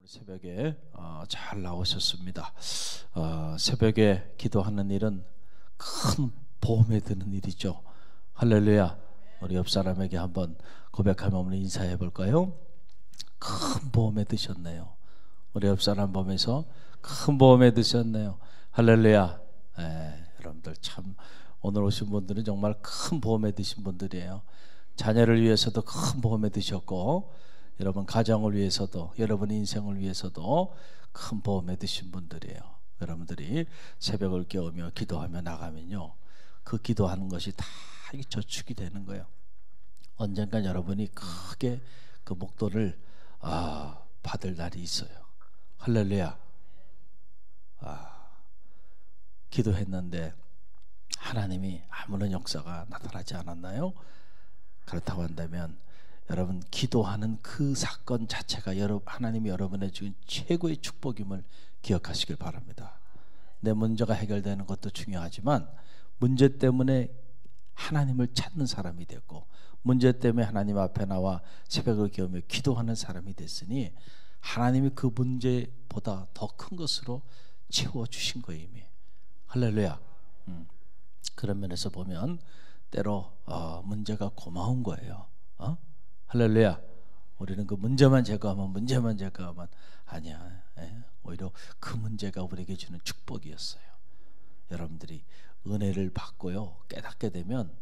새벽에 잘 나오셨습니다. 새벽에 기도하는 일은 큰 보험에 드는 일이죠. 할렐루야. 우리 옆 사람에게 한번 고백하며 오늘 인사해 볼까요? 큰 보험에 드셨네요. 우리 옆 사람 보면서 큰 보험에 드셨네요. 할렐루야. 여러분들 참 오늘 오신 분들은 정말 큰 보험에 드신 분들이에요. 자녀를 위해서도 큰 보험에 드셨고, 여러분 가정을 위해서도, 여러분 인생을 위해서도 큰 보험에 드신 분들이에요. 여러분들이 새벽을 깨우며 기도하며 나가면요, 그 기도하는 것이 다 저축이 되는 거예요. 언젠간 여러분이 크게 그 목돈을 받을 날이 있어요. 할렐루야. 기도했는데 하나님이 아무런 역사가 나타나지 않았나요? 그렇다고 한다면 여러분 기도하는 그 사건 자체가 하나님이 여러분의 주신 최고의 축복임을 기억하시길 바랍니다. 내 문제가 해결되는 것도 중요하지만 문제 때문에 하나님을 찾는 사람이 됐고, 문제 때문에 하나님 앞에 나와 새벽을 깨우며 기도하는 사람이 됐으니 하나님이 그 문제보다 더 큰 것으로 채워주신 거예요 이미. 할렐루야. 그런 면에서 보면 때로 문제가 고마운 거예요. 할렐루야. 우리는 그 문제만 제거하면 아니야. 오히려 그 문제가 우리에게 주는 축복이었어요. 여러분들이 은혜를 받고요, 깨닫게 되면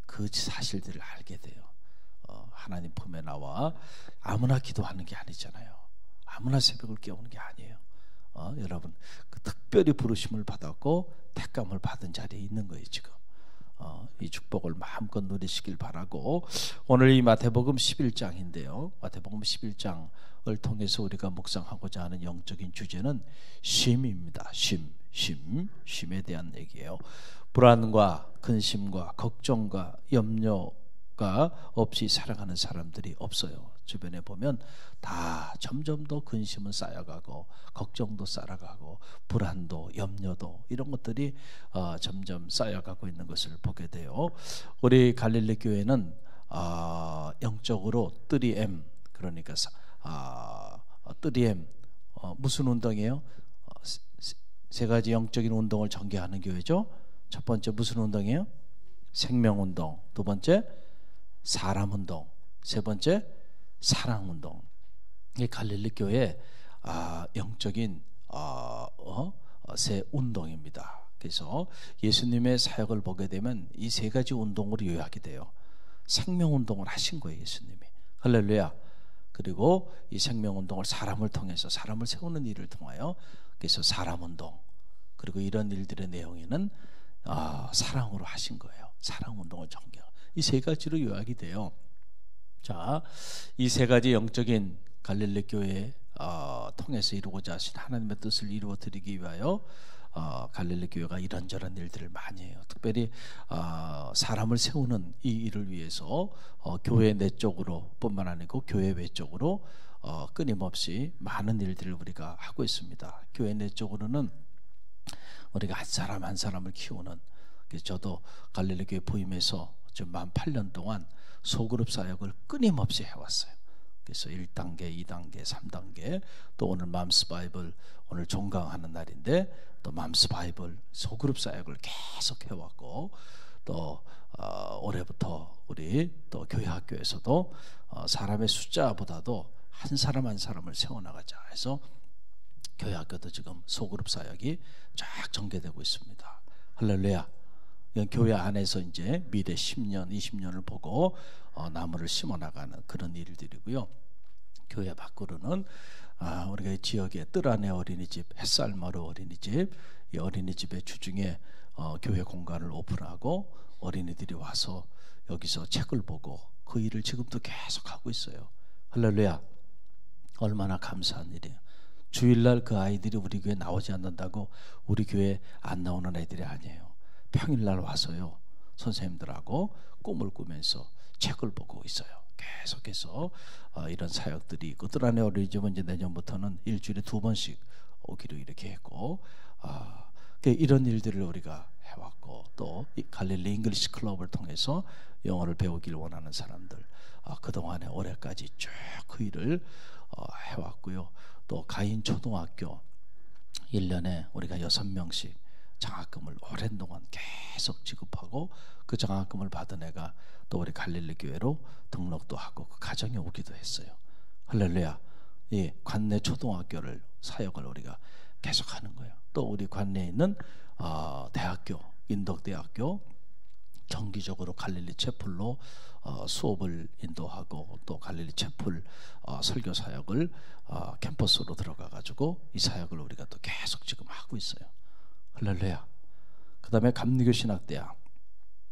그 사실들을 알게 돼요. 하나님 품에 나와 아무나 기도하는 게 아니잖아요. 아무나 새벽을 깨우는 게 아니에요. 여러분 그 특별히 부르심을 받았고 택감을 받은 자리에 있는 거예요 지금. 이 축복을 마음껏 누리시길 바라고, 오늘 이 마태복음 11장인데요 마태복음 11장을 통해서 우리가 묵상하고자 하는 영적인 주제는 쉼입니다. 쉼에 대한 얘기예요. 불안과 근심과 걱정과 염려가 없이 살아가는 사람들이 없어요. 주변에 보면 다 점점 더 근심은 쌓여가고 걱정도 쌓여가고 불안도 염려도 이런 것들이 점점 쌓여가고 있는 것을 보게 돼요. 우리 갈릴리 교회는 영적으로 3M, 그러니까 3M 무슨 운동이에요? 세 가지 영적인 운동을 전개하는 교회죠. 첫 번째 무슨 운동이에요? 생명운동. 두 번째 사람운동. 세 번째 사랑운동. 이 갈릴리 교회 영적인 세 운동입니다. 그래서 예수님의 사역을 보게 되면 이 세 가지 운동으로 요약이 돼요. 생명운동을 하신 거예요 예수님이. 할렐루야. 그리고 이 생명운동을 사람을 통해서, 사람을 세우는 일을 통하여, 그래서 사람운동, 그리고 이런 일들의 내용에는 사랑으로 하신 거예요. 사랑운동을 전개. 이 세 가지로 요약이 돼요. 자, 이 세 가지 영적인 갈릴리 교회 통해서 이루고자 하신 하나님의 뜻을 이루어 드리기 위하여 갈릴리 교회가 이런저런 일들을 많이 해요. 특별히 사람을 세우는 이 일을 위해서 교회 내적으로 뿐만 아니고 교회 외적으로 끊임없이 많은 일들을 우리가 하고 있습니다. 교회 내적으로는 우리가 한 사람 한 사람을 키우는, 저도 갈릴리 교회 부임해서 지금 만 8년 동안 소그룹 사역을 끊임없이 해왔어요. 그래서 1단계, 2단계, 3단계, 또 오늘 맘스 바이블, 오늘 종강하는 날인데 또 맘스 바이블 소그룹 사역을 계속 해왔고, 또 올해부터 우리 또 교회 학교에서도 사람의 숫자보다도 한 사람 한 사람을 세워나가자 해서 교회 학교도 지금 소그룹 사역이 쫙 전개되고 있습니다. 할렐루야. 교회 안에서 이제 미래 10년, 20년을 보고 나무를 심어나가는 그런 일들이고요. 교회 밖으로는 우리가 지역의 뜰안의 어린이집, 햇살마루 어린이집, 이 어린이집의 주중에 교회 공간을 오픈하고 어린이들이 와서 여기서 책을 보고 그 일을 지금도 계속 하고 있어요. 할렐루야. 얼마나 감사한 일이에요. 주일날 그 아이들이 우리 교회 나오지 않는다고 우리 교회 안 나오는 애들이 아니에요. 평일날 와서요, 선생님들하고 꿈을 꾸면서 책을 보고 있어요. 계속해서 이런 사역들이 있고, 뜰안의 어린이집은 이제 내년부터는 일주일에 2번씩 오기로 이렇게 했고, 이런 일들을 우리가 해왔고, 또 갈릴리 잉글리시 클럽을 통해서 영어를 배우길 원하는 사람들, 그동안에 올해까지 쭉 그 일을 해왔고요. 또 가인 초등학교 1년에 우리가 6명씩 장학금을 오랜 동안 계속 지급하고 그 장학금을 받은 애가 또 우리 갈릴리 교회로 등록도 하고 그 가정에 오기도 했어요. 할렐루야. 이 관내 초등학교를 사역을 우리가 계속하는 거예요. 또 우리 관내에 있는 대학교, 인덕대학교 정기적으로 갈릴리 채플로 수업을 인도하고 또 갈릴리 채플 설교 사역을 캠퍼스로 들어가 가지고 이 사역을 우리가 또 계속 지금 하고 있어요. 할렐루야. 그 다음에 감리교 신학대학.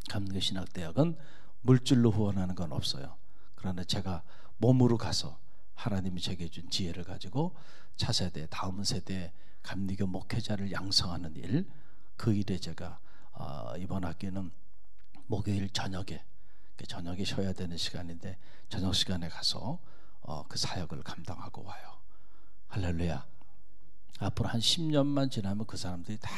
감리교 신학대학은 물질로 후원하는 건 없어요. 그러나 제가 몸으로 가서 하나님이 제게 준 지혜를 가지고 차세대, 다음 세대 감리교 목회자를 양성하는 일, 그 일에 제가 이번 학기는 목요일 저녁에 쉬어야 되는 시간인데 저녁 시간에 가서 그 사역을 감당하고 와요. 할렐루야. 앞으로 한 10년만 지나면 그 사람들이 다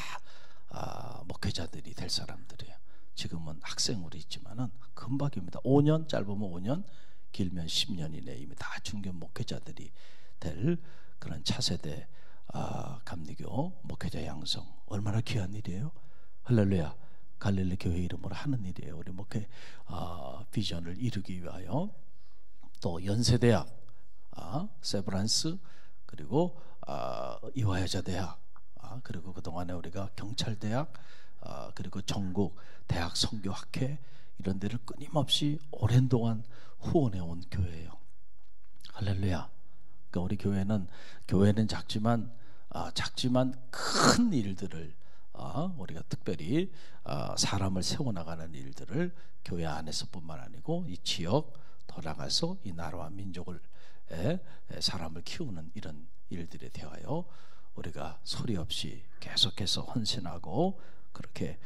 목회자들이 될 사람들이에요. 지금은 학생으로 있지만은 금방입니다. 5년, 짧으면 5년, 길면 10년 이내에 이미 다 중견 목회자들이 될 그런 차세대 감리교 목회자 양성, 얼마나 귀한 일이에요. 할렐루야. 갈릴리 교회 이름으로 하는 일이에요. 우리 목회 비전을 이루기 위하여. 또 연세대학, 세브란스, 그리고 이화여자대학, 그리고 그동안에 우리가 경찰대학, 그리고 전국 대학 선교학회 이런 데를 끊임없이 오랜 동안 후원해온 교회예요. 할렐루야. 그러니까 우리 교회는 작지만 큰 일들을 우리가 특별히 사람을 세워나가는 일들을 교회 안에서뿐만 아니고 이 지역 돌아가서 이 나라와 민족을 사람을 키우는 이런 일들에 대하여 우리가 소리 없이 계속해서 헌신하고 그렇게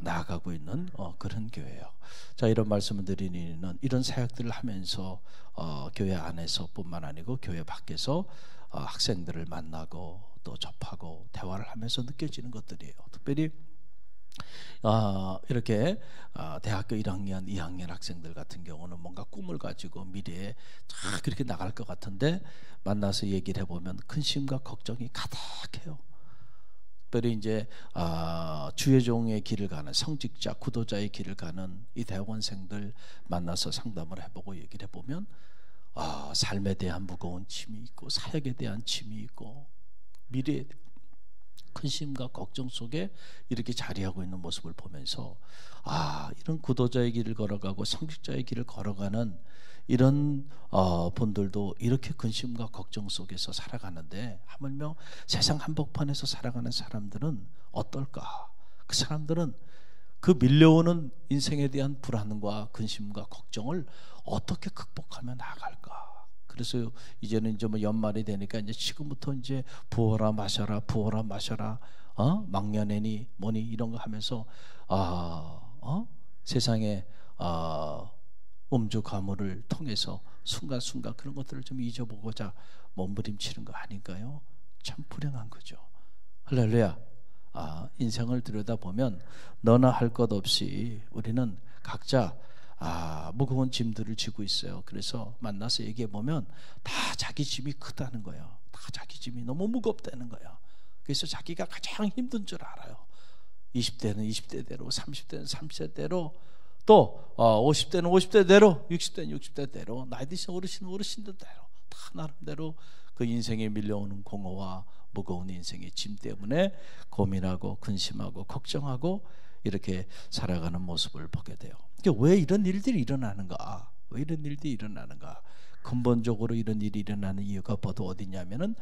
나아가고 있는 그런 교회예요. 자, 이런 말씀을 드리는 이런 사역들을 하면서 교회 안에서뿐만 아니고 교회 밖에서 학생들을 만나고 또 접하고 대화를 하면서 느껴지는 것들이에요. 특별히 이렇게 대학교 1학년, 2학년 학생들 같은 경우는 뭔가 꿈을 가지고 미래에 쫙 그렇게 나갈 것 같은데 만나서 얘기를 해보면 근심과 걱정이 가득해요. 특별히 이제 주의 종의 길을 가는 성직자, 구도자의 길을 가는 이 대학원생들 만나서 상담을 해보고 얘기를 해보면 삶에 대한 무거운 짐이 있고 사역에 대한 짐이 있고 미래에 근심과 걱정 속에 이렇게 자리하고 있는 모습을 보면서 이런 구도자의 길을 걸어가고 성직자의 길을 걸어가는 이런 분들도 이렇게 근심과 걱정 속에서 살아가는데 하물며 세상 한복판에서 살아가는 사람들은 어떨까? 그 사람들은 그 밀려오는 인생에 대한 불안과 근심과 걱정을 어떻게 극복하며 나아갈까? 그래서 이제는 이제 뭐 연말이 되니까 이제 지금부터 이제 부어라 마셔라, 부어라 마셔라, 막년애니 뭐니 이런 거 하면서 세상에 음주 가물을 통해서 순간순간 그런 것들을 좀 잊어보고자 몸부림치는 거 아닌가요? 참 불행한 거죠. 할렐루야. 인생을 들여다보면 너나 할 것 없이 우리는 각자 무거운 짐들을 지고 있어요. 그래서 만나서 얘기해보면 다 자기 짐이 크다는 거예요. 다 자기 짐이 너무 무겁다는 거예요. 그래서 자기가 가장 힘든 줄 알아요. 20대는 20대대로, 30대는 30대대로, 또 50대는 50대대로, 60대는 60대대로, 나이 드신 어르신은 어르신들대로 다 나름대로 그 인생에 밀려오는 공허와 무거운 인생의 짐 때문에 고민하고 근심하고 걱정하고 이렇게 살아가는 모습을 보게 돼요. 그러니까 왜 이런 일들이 일어나는가? 왜 이런 일들이 일어나는가? 근본적으로 이런 일이 일어나는 이유가 모두 어디냐면은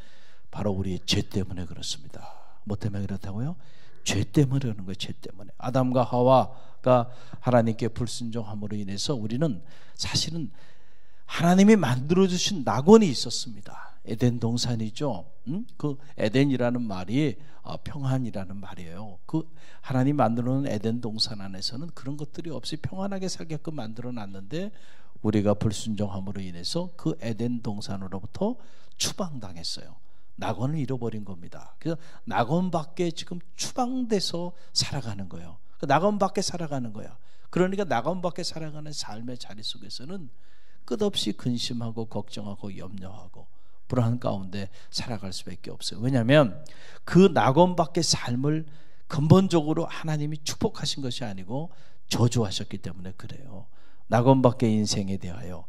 바로 우리의 죄 때문에 그렇습니다. 뭐 때문에 그렇다고요? 죄 때문에 그러는 거예요. 죄 때문에. 아담과 하와가 하나님께 불순종함으로 인해서 우리는 사실은 하나님이 만들어주신 낙원이 있었습니다. 에덴 동산이죠. 그 에덴이라는 말이 평안이라는 말이에요. 그 하나님 만들어놓은 에덴 동산 안에서는 그런 것들이 없이 평안하게 살게끔 만들어놨는데 우리가 불순종함으로 인해서 그 에덴 동산으로부터 추방당했어요. 낙원을 잃어버린 겁니다. 그래서 낙원 밖에 지금 추방돼서 살아가는 거예요. 낙원 밖에 살아가는 거야. 그러니까 낙원 밖에 살아가는 삶의 자리 속에서는 끝없이 근심하고 걱정하고 염려하고 불안 가운데 살아갈 수밖에 없어요. 왜냐하면 그 낙원밖의 삶을 근본적으로 하나님이 축복하신 것이 아니고 저주하셨기 때문에 그래요. 낙원밖의 인생에 대하여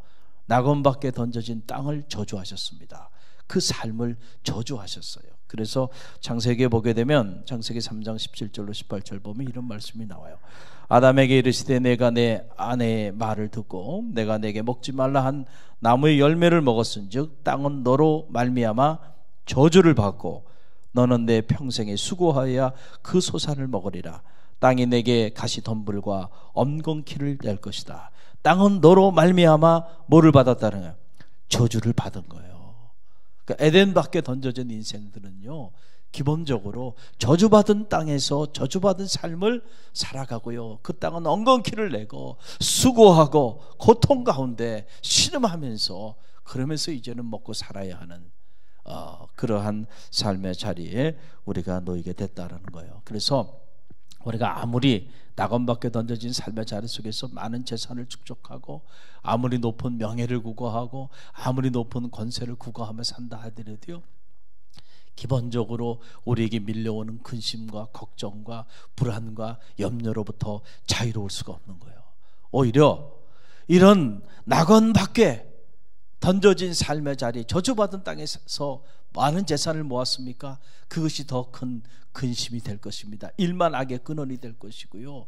낙원밖에 던져진 땅을 저주하셨습니다. 그 삶을 저주하셨어요. 그래서 창세기에 보게 되면 창세기 3장 17절로 18절 보면 이런 말씀이 나와요. 아담에게 이르시되 내가 내 아내의 말을 듣고 내가 내게 먹지 말라 한 나무의 열매를 먹었은즉 땅은 너로 말미암아 저주를 받고 너는 내 평생에 수고하여야 그 소산을 먹으리라. 땅이 내게 가시덤불과 엄건키를 낼 것이다. 땅은 너로 말미암아 뭐를 받았다는 거예요? 저주를 받은 거예요. 그러니까 에덴 밖에 던져진 인생들은요, 기본적으로 저주받은 땅에서 저주받은 삶을 살아가고요, 그 땅은 엉겅퀴를 내고 수고하고 고통 가운데 신음하면서 그러면서 이제는 먹고 살아야 하는 그러한 삶의 자리에 우리가 놓이게 됐다는 거예요. 그래서 우리가 아무리 낙원밖에 던져진 삶의 자리 속에서 많은 재산을 축적하고 아무리 높은 명예를 구가하고 아무리 높은 권세를 구가하며 산다 하더라도요, 기본적으로 우리에게 밀려오는 근심과 걱정과 불안과 염려로부터 자유로울 수가 없는 거예요. 오히려 이런 낙원 밖에 던져진 삶의 자리, 저주받은 땅에서 많은 재산을 모았습니까? 그것이 더 큰 근심이 될 것입니다. 일만 악의 근원이 될 것이고요,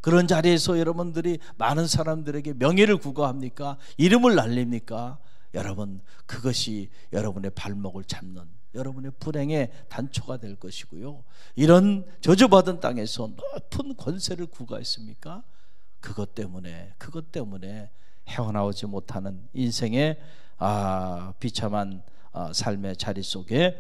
그런 자리에서 여러분들이 많은 사람들에게 명예를 구가합니까? 이름을 날립니까? 여러분, 그것이 여러분의 발목을 잡는 여러분의 불행의 단초가 될 것이고요, 이런 저주받은 땅에서 높은 권세를 구가했습니까? 그것 때문에 헤어나오지 못하는 인생의 비참한 삶의 자리 속에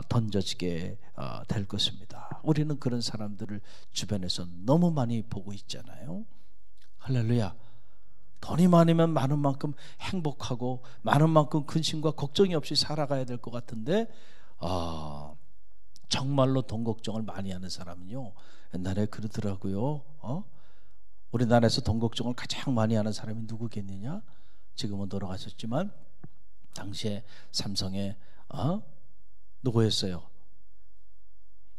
던져지게 될 것입니다. 우리는 그런 사람들을 주변에서 너무 많이 보고 있잖아요. 할렐루야. 돈이 많으면 많은 만큼 행복하고 많은 만큼 근심과 걱정이 없이 살아가야 될 것 같은데 정말로 돈 걱정을 많이 하는 사람은요, 옛날에 그러더라고요. 우리나라에서 돈 걱정을 가장 많이 하는 사람이 누구겠느냐? 지금은 돌아가셨지만 당시에 삼성의 누구였어요?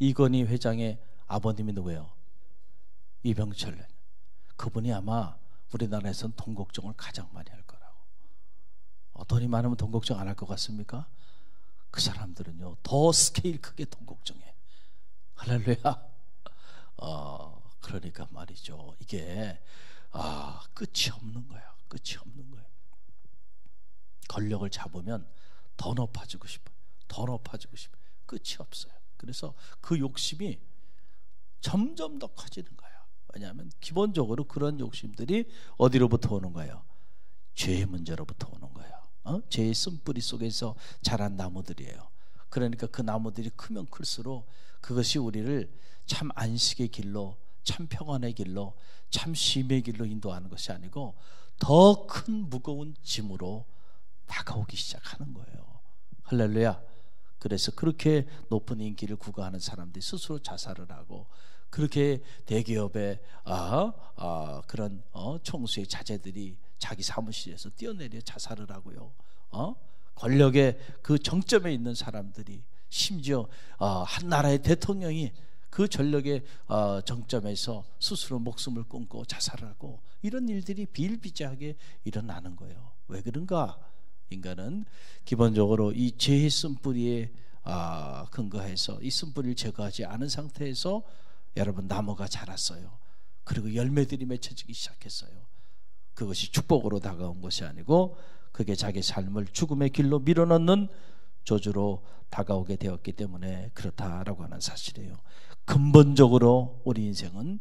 이건희 회장의 아버님이 누구예요? 이병철. 그분이 아마 우리나라에서는 돈 걱정을 가장 많이 할 거라고. 돈이 많으면 돈 걱정 안 할 것 같습니까? 그 사람들은요, 더 스케일 크게 돈 걱정해. 할렐루야. 그러니까 말이죠, 이게 끝이 없는 거예요. 끝이 없는 거예요. 권력을 잡으면 더 높아지고 싶어요. 더 높아지고 싶어요. 끝이 없어요. 그래서 그 욕심이 점점 더 커지는 거예요. 왜냐하면 기본적으로 그런 욕심들이 어디로부터 오는 거예요? 죄의 문제로부터 오는 거예요. 죄의 쓴뿌리 속에서 자란 나무들이에요. 그러니까 그 나무들이 크면 클수록 그것이 우리를 참 안식의 길로, 참 평안의 길로, 참 쉼의 길로 인도하는 것이 아니고 더 큰 무거운 짐으로 다가오기 시작하는 거예요. 할렐루야. 그래서 그렇게 높은 인기를 구가하는 사람들이 스스로 자살을 하고, 그렇게 대기업의 그런 총수의 자제들이 자기 사무실에서 뛰어내려 자살을 하고요, 권력의 그 정점에 있는 사람들이, 심지어 한 나라의 대통령이 그 전력의 정점에서 스스로 목숨을 끊고 자살을 하고, 이런 일들이 비일비재하게 일어나는 거예요. 왜 그런가? 인간은 기본적으로 이 죄의 쓴뿌리에 근거해서 이 쓴뿌리를 제거하지 않은 상태에서 여러분 나무가 자랐어요. 그리고 열매들이 맺혀지기 시작했어요. 그것이 축복으로 다가온 것이 아니고 그게 자기 삶을 죽음의 길로 밀어넣는 저주로 다가오게 되었기 때문에 그렇다라고 하는 사실이에요. 근본적으로 우리 인생은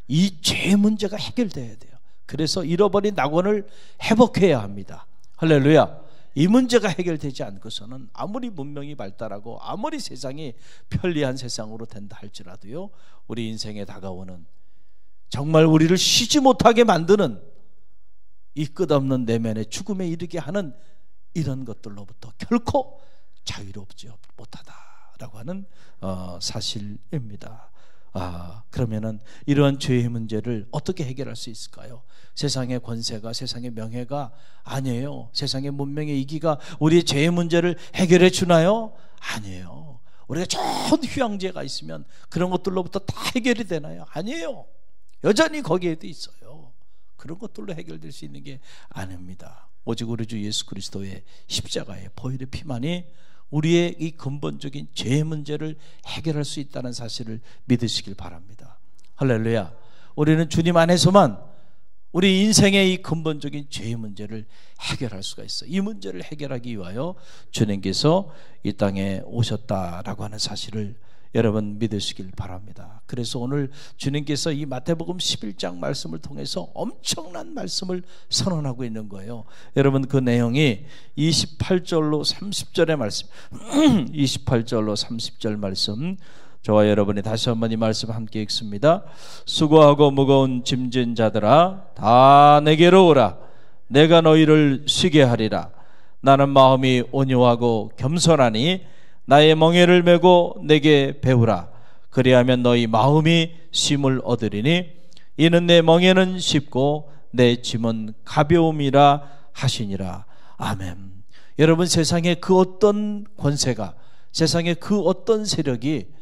이 죄의 문제가 해결돼야 돼요. 그래서 잃어버린 낙원을 회복해야 합니다. 할렐루야. 이 문제가 해결되지 않고서는 아무리 문명이 발달하고 아무리 세상이 편리한 세상으로 된다 할지라도요, 우리 인생에 다가오는 정말 우리를 쉬지 못하게 만드는 이 끝없는 내면의 죽음에 이르게 하는 이런 것들로부터 결코 자유롭지 못하다라고 하는 사실입니다. 그러면은 이러한 죄의 문제를 어떻게 해결할 수 있을까요? 세상의 권세가, 세상의 명예가 아니에요. 세상의 문명의 이기가 우리의 죄의 문제를 해결해 주나요? 아니에요. 우리가 좋은 휴양지가 있으면 그런 것들로부터 다 해결이 되나요? 아니에요. 여전히 거기에도 있어요. 그런 것들로 해결될 수 있는 게 아닙니다. 오직 우리 주 예수 그리스도의 십자가의 보혈의 피만이 우리의 이 근본적인 죄의 문제를 해결할 수 있다는 사실을 믿으시길 바랍니다. 할렐루야. 우리는 주님 안에서만 우리 인생의 이 근본적인 죄의 문제를 해결할 수가 있어요. 이 문제를 해결하기 위하여 주님께서 이 땅에 오셨다라고 하는 사실을 여러분 믿으시길 바랍니다. 그래서 오늘 주님께서 이 마태복음 11장 말씀을 통해서 엄청난 말씀을 선언하고 있는 거예요. 여러분 그 내용이 28절로 30절의 말씀 28절로 30절 말씀, 저와 여러분이 다시 한번 이 말씀 함께 읽습니다. 수고하고 무거운 짐진 자들아 다 내게로 오라. 내가 너희를 쉬게 하리라. 나는 마음이 온유하고 겸손하니 나의 멍에를 메고 내게 배우라. 그리하면 너희 마음이 쉼을 얻으리니 이는 내 멍에는 쉽고 내 짐은 가벼움이라 하시니라. 아멘. 여러분 세상의 그 어떤 권세가, 세상의 그 어떤 세력이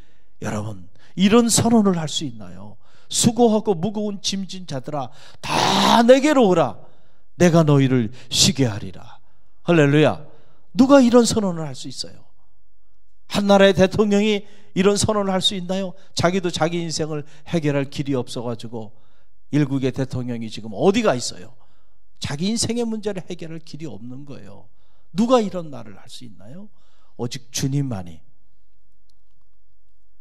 여러분 이런 선언을 할 수 있나요? 수고하고 무거운 짐진 자들아 다 내게로 오라. 내가 너희를 쉬게 하리라. 할렐루야. 누가 이런 선언을 할 수 있어요? 한 나라의 대통령이 이런 선언을 할 수 있나요? 자기도 자기 인생을 해결할 길이 없어가지고 일국의 대통령이 지금 어디가 있어요? 자기 인생의 문제를 해결할 길이 없는 거예요. 누가 이런 말을 할 수 있나요? 오직 주님만이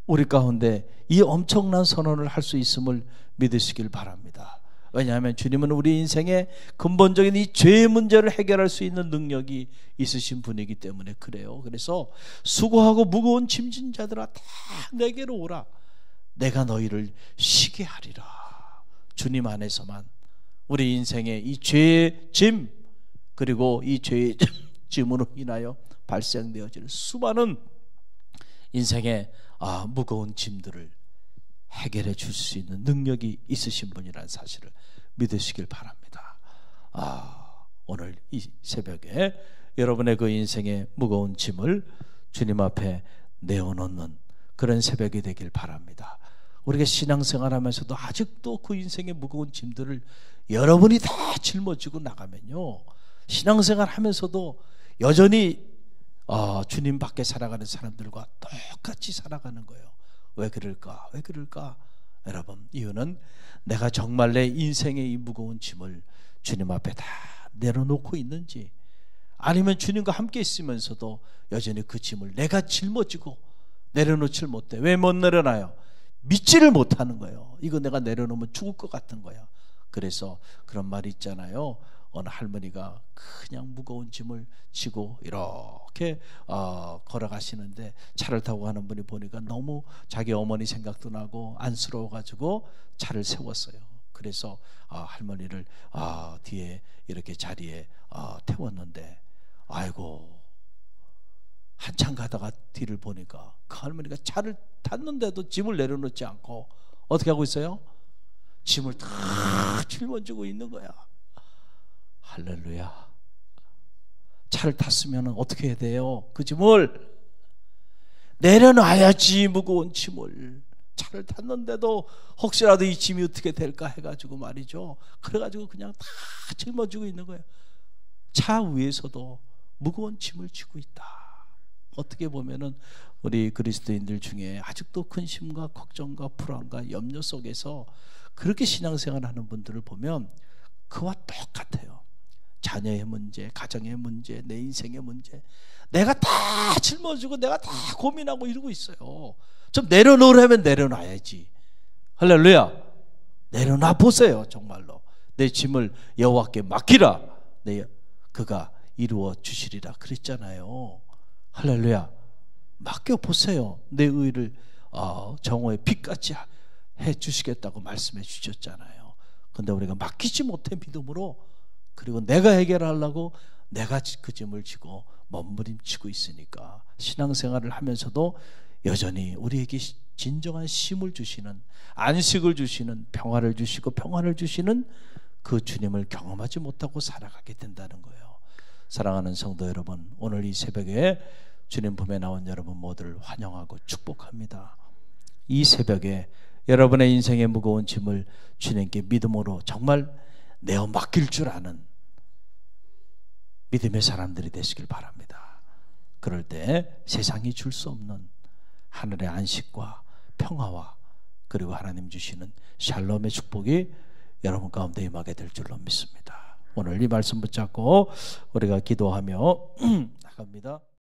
우리 가운데 이 엄청난 선언을 할 수 있음을 믿으시길 바랍니다. 왜냐하면 주님은 우리 인생의 근본적인 이 죄의 문제를 해결할 수 있는 능력이 있으신 분이기 때문에 그래요. 그래서 수고하고 무거운 짐진 자들아 다 내게로 오라. 내가 너희를 쉬게 하리라. 주님 안에서만 우리 인생의 이 죄의 짐, 그리고 이 죄의 짐으로 인하여 발생되어질 수많은 인생의 무거운 짐들을 해결해 줄 수 있는 능력이 있으신 분이라는 사실을 믿으시길 바랍니다. 오늘 이 새벽에 여러분의 그 인생의 무거운 짐을 주님 앞에 내어놓는 그런 새벽이 되길 바랍니다. 우리가 신앙생활하면서도 아직도 그 인생의 무거운 짐들을 여러분이 다 짊어지고 나가면요, 신앙생활하면서도 여전히 주님 밖에 살아가는 사람들과 똑같이 살아가는 거예요. 왜 그럴까? 왜 그럴까? 여러분, 이유는 내가 정말 내 인생의 이 무거운 짐을 주님 앞에 다 내려놓고 있는지, 아니면 주님과 함께 있으면서도 여전히 그 짐을 내가 짊어지고 내려놓질 못해. 왜 못 내려놔요? 믿지를 못하는 거예요. 이거 내가 내려놓으면 죽을 것 같은 거야. 그래서 그런 말이 있잖아요. 어느 할머니가 그냥 무거운 짐을 지고 이렇게 걸어가시는데 차를 타고 가는 분이 보니까 너무 자기 어머니 생각도 나고 안쓰러워가지고 차를 세웠어요. 그래서 할머니를 뒤에 이렇게 자리에 태웠는데, 아이고, 한참 가다가 뒤를 보니까 그 할머니가 차를 탔는데도 짐을 내려놓지 않고 어떻게 하고 있어요? 짐을 다 짊어지고 있는 거야. 할렐루야. 차를 탔으면 어떻게 해야 돼요? 그 짐을 내려놔야지. 무거운 짐을. 차를 탔는데도 혹시라도 이 짐이 어떻게 될까 해가지고 말이죠. 그래가지고 그냥 다 짊어지고 있는 거예요. 차 위에서도 무거운 짐을 지고 있다. 어떻게 보면은 우리 그리스도인들 중에 아직도 근심과 걱정과 불안과 염려 속에서 그렇게 신앙생활하는 분들을 보면 그와 똑같아요. 자녀의 문제, 가정의 문제, 내 인생의 문제, 내가 다 짊어지고 내가 다 고민하고 이러고 있어요. 좀 내려놓으려면 내려놔야지. 할렐루야. 내려놔 보세요. 정말로 내 짐을 여호와께 맡기라. 그가 이루어 주시리라 그랬잖아요. 할렐루야. 맡겨 보세요. 내 의를 정오의 빛같이 해 주시겠다고 말씀해 주셨잖아요. 근데 우리가 맡기지 못해 믿음으로, 그리고 내가 해결하려고 내가 그 짐을 지고 몸부림치고 있으니까 신앙생활을 하면서도 여전히 우리에게 진정한 쉼을 주시는, 안식을 주시는, 평화를 주시고 평안을 주시는 그 주님을 경험하지 못하고 살아가게 된다는 거예요. 사랑하는 성도 여러분, 오늘 이 새벽에 주님 품에 나온 여러분 모두를 환영하고 축복합니다. 이 새벽에 여러분의 인생의 무거운 짐을 주님께 믿음으로 정말 내어 맡길 줄 아는 믿음의 사람들이 되시길 바랍니다. 그럴 때 세상이 줄 수 없는 하늘의 안식과 평화와 그리고 하나님 주시는 샬롬의 축복이 여러분 가운데 임하게 될 줄로 믿습니다. 오늘 이 말씀 붙잡고 우리가 기도하며 나갑니다.